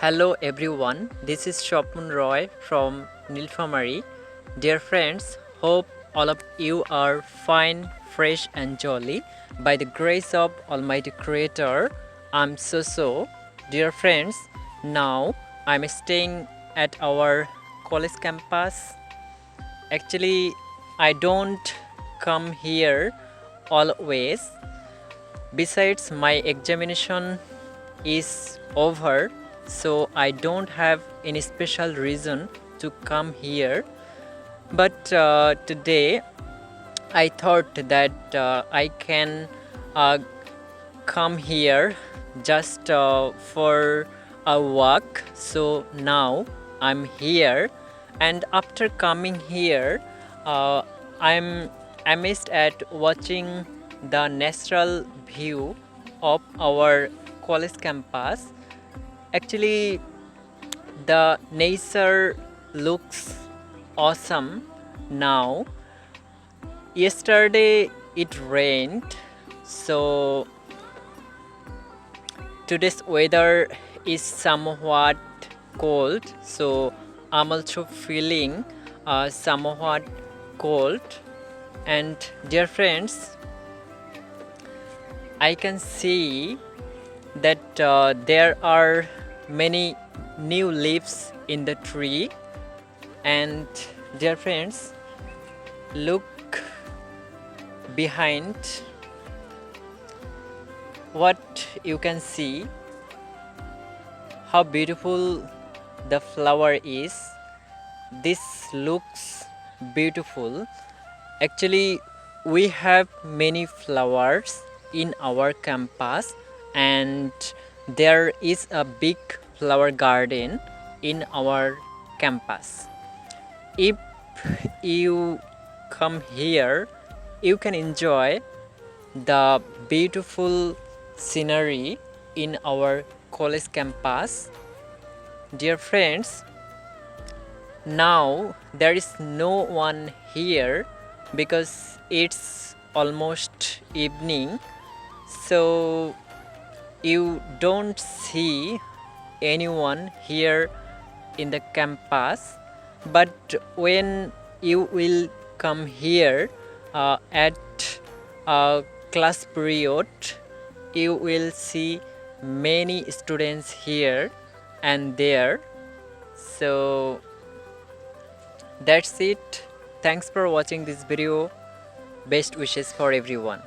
Hello everyone, this is Swapon Roy from Nilphamari. Dear friends, hope all of you are fine, fresh and jolly. By the grace of Almighty Creator, I'm so. Dear friends, now I'm staying at our college campus. Actually, I don't come here always. Besides, my examination is over, so I don't have any special reason to come here. But today I thought that I can uh, come here just for a walk. So now I'm here, and after coming here, I'm amazed at watching the natural view of our college campus. Actually, the nature looks awesome now. Yesterday it rained, so today's weather is somewhat cold, so I'm also feeling somewhat cold. And dear friends, I can see that there are many new leaves in the tree. And dear friends, look behind. What you can see, how beautiful the flower is. This looks beautiful. Actually, we have many flowers in our campus, and there is a big flower garden in our campus. If you come here, you can enjoy the beautiful scenery in our college campus. Dear friends, now there is no one here because it's almost evening, so you don't see anyone here in the campus. But when you will come here at class period, you will see many students here and there. So that's it. Thanks for watching this video. Best wishes for everyone.